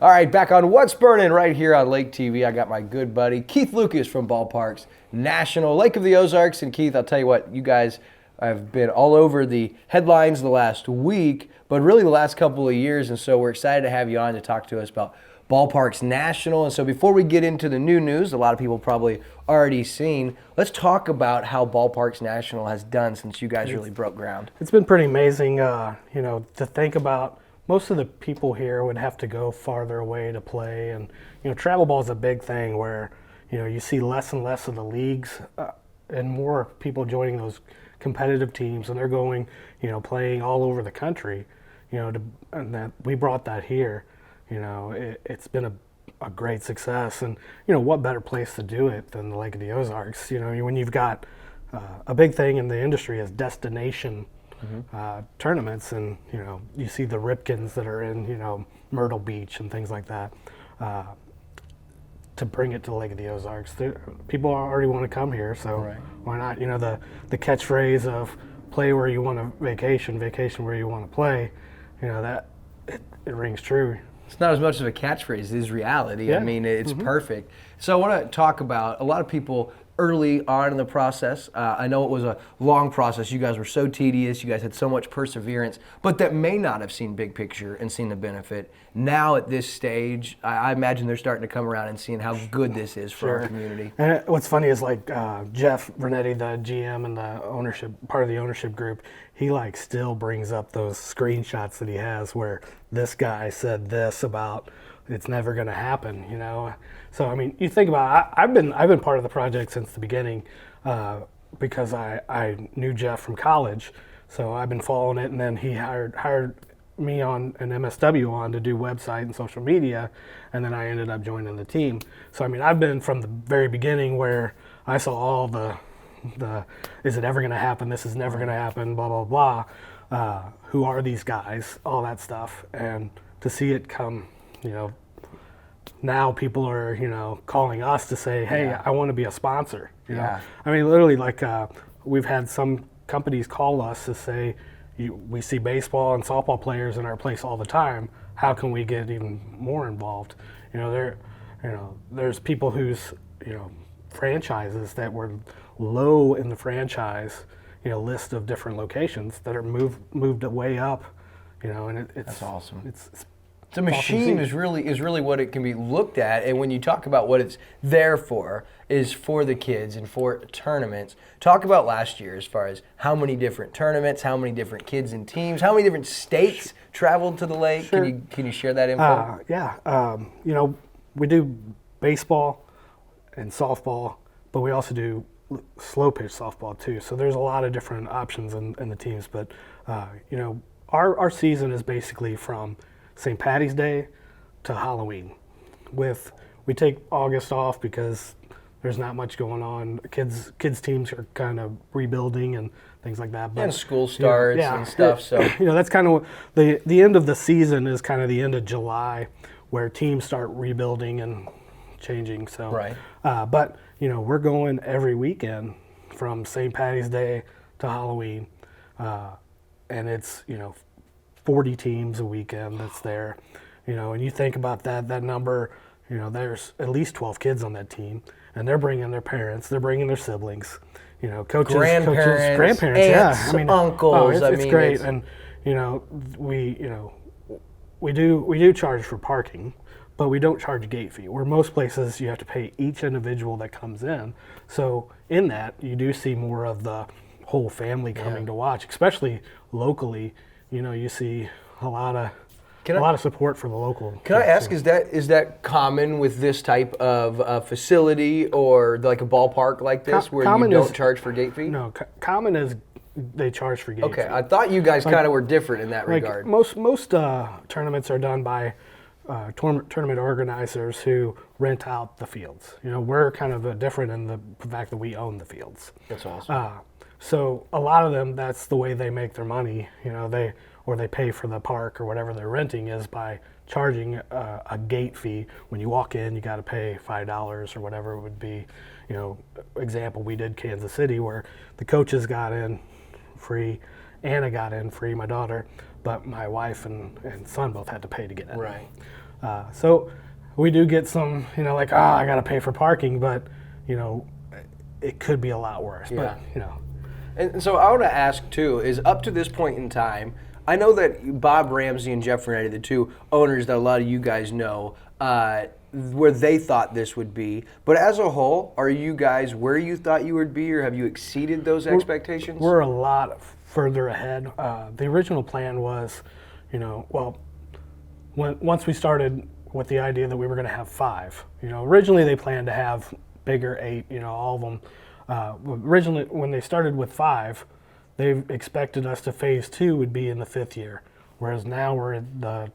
All right, back on What's Burning right here on Lake TV. I got my good buddy Keith Lucas from Ballparks National, Lake of the Ozarks. And Keith, I'll tell you what, you guys have been all over the headlines the last week, but really the last couple of years. And so we're excited to have you on to talk to us about Ballparks National. And so before we get into the new news, a lot of people probably already seen, let's talk about how Ballparks National has done since you guys really broke ground. It's been pretty amazing, to think about. Most of the people here would have to go farther away to play, and travel ball is a big thing where you see less and less of the leagues and more people joining those competitive teams, and they're going playing all over the country. And that we brought that here. It's been a great success, and what better place to do it than the Lake of the Ozarks? When you've got a big thing in the industry is destination. Tournaments, and you see the Ripkins that are in Myrtle Beach and things like that. To bring it to the Lake of the Ozarks, people already want to come here, so why not? The catchphrase of "play where you want to vacation, vacation where you want to play," that it rings true. It's not as much of a catchphrase; it is reality. Yeah. I mean, it's perfect. So I want to talk about a lot of people early on in the process. I know it was a long process. You guys were so tedious. You guys had so much perseverance, but that may not have seen big picture and seen the benefit. Now at this stage, I imagine they're starting to come around and seeing how good this is for our community. And what's funny is Jeff Vernetti, the GM and the ownership part of the ownership group, he still brings up those screenshots that he has where this guy said this about it's never going to happen, So I mean, you think about it, I've been part of the project since the beginning because I knew Jeff from college, so I've been following it, and then he hired me on an MSW on to do website and social media, and then I ended up joining the team. So I mean, I've been from the very beginning where I saw all the is it ever going to happen? This is never going to happen. Blah blah blah. Who are these guys? All that stuff, and to see it come. Now people are, calling us to say, hey, I want to be a sponsor. You know? I mean, literally, we've had some companies call us to say, we see baseball and softball players in our place all the time. How can we get even more involved? There's people whose, franchises that were low in the franchise, list of different locations that are moved way up, and it's that's awesome. It's the machine is really what it can be looked at, and when you talk about what it's there for, is for the kids and for tournaments. Talk about last year as far as how many different tournaments, how many different kids and teams, how many different states traveled to the lake. Sure. Can you share that info? We do baseball and softball, but we also do slow pitch softball too. So there's a lot of different options in the teams. But our season is basically from St. Patty's Day to Halloween. We take August off because there's not much going on. Kids teams are kind of rebuilding and things like that. But, and school starts and stuff. So that's kind of the end of the season is kind of the end of July, where teams start rebuilding and changing. So but we're going every weekend from St. Patty's Day to Halloween, and it's 40 teams a weekend that's there, and you think about that number, there's at least 12 kids on that team, and they're bringing their parents, they're bringing their siblings, coaches, grandparents, aunts, uncles. It's great, and we do charge for parking, but we don't charge a gate fee. Where most places you have to pay each individual that comes in. So in that, you do see more of the whole family coming to watch, especially locally. You see a lot of support for the local. Can I ask, is that common with this type of facility or like a ballpark like this where you don't charge for gate fee? No, common is they charge for gate fee. Okay, I thought you guys kind of were different in that regard. Most tournaments are done by tournament organizers who rent out the fields. We're kind of different in the fact that we own the fields. That's awesome. So a lot of them, that's the way they make their money. They pay for the park or whatever they're renting is by charging a gate fee. When you walk in, you got to pay $5 or whatever it would be. Example, we did Kansas City where the coaches got in free, Anna got in free, my daughter, but my wife and son both had to pay to get in. Right. So we do get some, like, I got to pay for parking, but, it could be a lot worse. Yeah. But, And so I want to ask too, is up to this point in time, I know that Bob Ramsey and Jeff Renetti, the two owners that a lot of you guys know, where they thought this would be. But as a whole, are you guys where you thought you would be, or have you exceeded those expectations? we're a lot further ahead. The original plan was, once we started with the idea that we were going to have 5, originally they planned to have bigger 8, all of them. Originally, when they started with 5, they expected us to phase 2 would be in the 5th year, whereas now we're in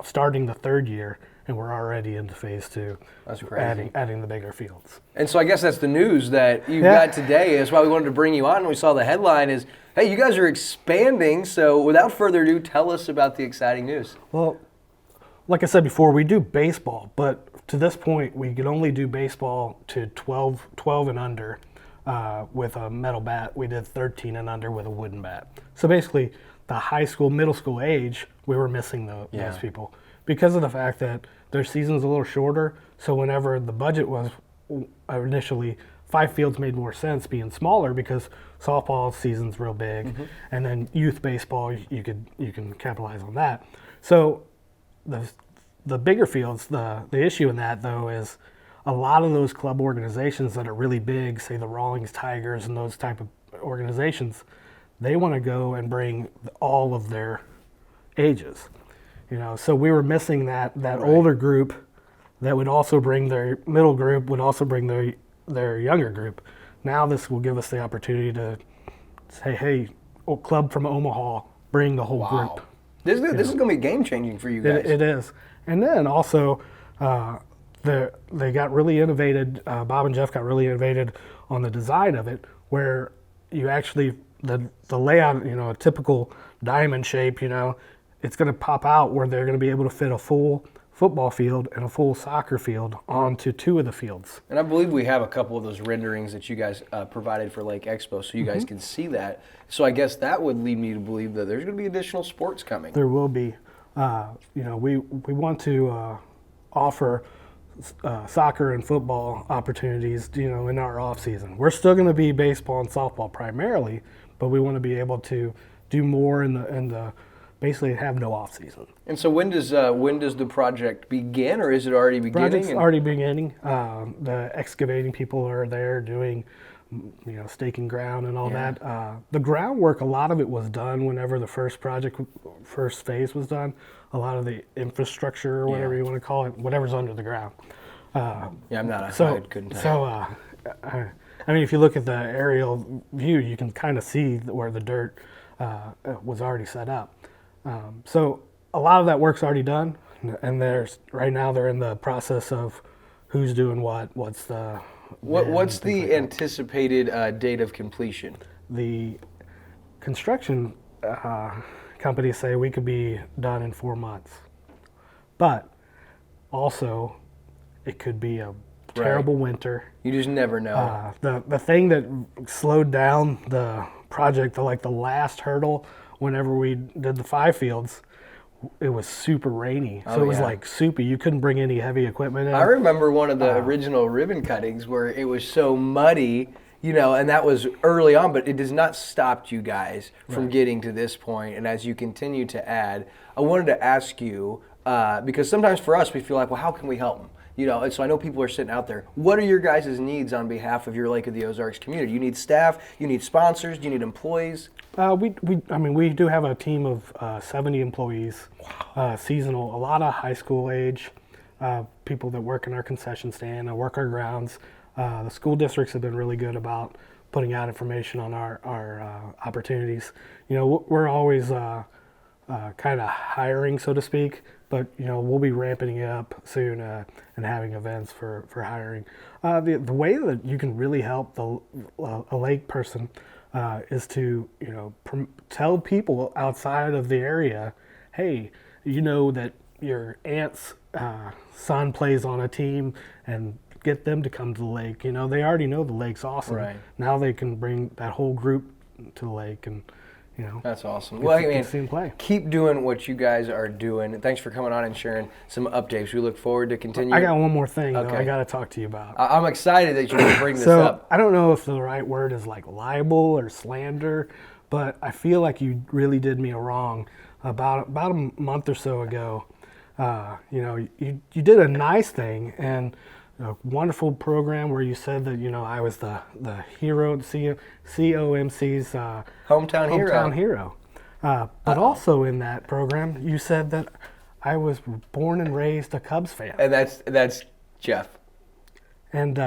starting the 3rd year, and we're already into phase 2. That's crazy. Adding the bigger fields. And so I guess that's the news that you got today. That's why we wanted to bring you on. And we saw the headline is, hey, you guys are expanding. So without further ado, tell us about the exciting news. Well, like I said before, we do baseball, but to this point, we can only do baseball to 12 and under with a metal bat. We did 13 and under with a wooden bat. So basically, the high school, middle school age, we were missing those people because of the fact that their season's a little shorter. So whenever the budget was initially, 5 fields made more sense being smaller because softball season's real big, and then youth baseball you can capitalize on that. So the bigger fields, the issue in that though is a lot of those club organizations that are really big, say the Rawlings Tigers and those type of organizations, they want to go and bring all of their ages. So we were missing that older group that would also bring their middle group, would also bring their younger group. Now this will give us the opportunity to say, hey, club from Omaha, bring the whole group. This is going to be game changing for you guys. It is. And then also, they got really innovated. Bob and Jeff got really innovated on the design of it, where you actually the layout, a typical diamond shape, it's going to pop out where they're going to be able to fit a full football field and a full soccer field onto 2 of the fields. And I believe we have a couple of those renderings that you guys provided for Lake Expo, so you guys can see that. So I guess that would lead me to believe that there's going to be additional sports coming. There will be. We want to offer soccer and football opportunities, in our off season. We're still going to be baseball and softball primarily, but we want to be able to do more in the basically have no off season. And so when does the project begin, or is it already beginning? Project's already beginning. The excavating people are there doing, staking ground and all that. The groundwork, a lot of it was done whenever the first phase was done. A lot of the infrastructure, or whatever you want to call it, whatever's under the ground. I'm not. I couldn't tell. So, if you look at the aerial view, you can kind of see where the dirt was already set up. So a lot of that work's already done, and right now they're in the process of who's doing what's the anticipated date of completion? The construction companies say we could be done in 4 months, but also it could be a terrible winter. You just never know. The thing that slowed down the project, the last hurdle, whenever we did the 5 fields, it was super rainy. So it was like soupy. You couldn't bring any heavy equipment in. I remember one of the original ribbon cuttings where it was so muddy, and that was early on, but it has not stopped you guys from getting to this point. And as you continue to add, I wanted to ask you, because sometimes for us, we feel like, well, how can we help them? And so I know people are sitting out there. What are your guys' needs on behalf of your Lake of the Ozarks community? You need staff, you need sponsors, do you need employees? We do have a team of 70 employees, seasonal, a lot of high school age, people that work in our concession stand, work our grounds. The school districts have been really good about putting out information on our opportunities. We're always kind of hiring, so to speak, but we'll be ramping it up soon and having events for hiring. The way that you can really help a lake person is to tell people outside of the area, hey, that your aunt's son plays on a team, and get them to come to the lake. They already know the lake's awesome. Right. Now they can bring that whole group to the lake, and That's awesome. Well, I mean, see him play. keep doing what you guys are doing. Thanks for coming on and sharing some updates. We look forward to continuing. I got one more thing, though, Okay. I got to talk to you about. I'm excited that you can bring this So up. I don't know if the right word is like libel or slander, but I feel like you really did me a wrong about a month or so ago. You did a nice thing and a wonderful program where you said that I was the hero, COMC's Hometown hero. But also in that program, you said that I was born and raised a Cubs fan. And that's Jeff. And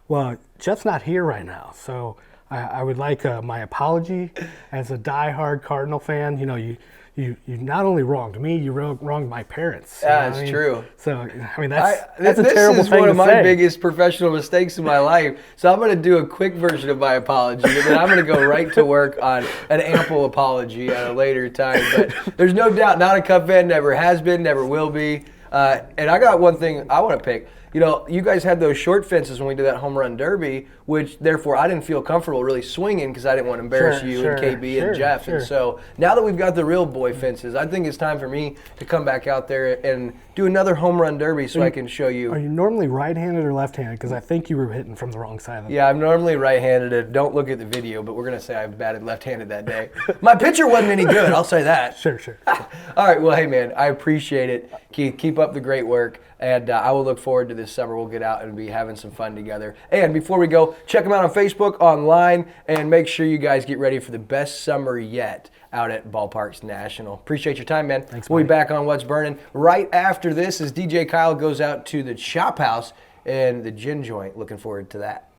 well, Jeff's not here right now, so I would like my apology as a diehard Cardinal fan. You not only wronged me, you wronged my parents. That's true. So I mean that's a this terrible is thing one of to my say. biggest professional mistakes in my life. So I'm going to do a quick version of my apology, and then I'm going to go right to work on an ample apology at a later time. But there's no doubt, not a Cub fan, never has been, never will be. And I got one thing I want to pick. You guys had those short fences when we did that home run derby, which therefore I didn't feel comfortable really swinging because I didn't want to embarrass you and KB and Jeff. And so now that we've got the real boy fences, I think it's time for me to come back out there and do another home run derby so I can show you. Are you normally right-handed or left-handed? Because I think you were hitting from the wrong side of the Yeah, I'm normally right-handed. Don't look at the video, but we're going to say I batted left-handed that day. My pitcher wasn't any good, I'll say that. Sure. All right, well, hey, man, I appreciate it. Keith, keep up the great work, and I will look forward to this summer. We'll get out and be having some fun together. And before we go, check them out on Facebook, online, and make sure you guys get ready for the best summer yet out at Ballparks National. Appreciate your time, man. Thanks, we'll be buddy. back on What's Burning right after this as DJ Kyle goes out to the Chop House and the Gin Joint. Looking forward to that.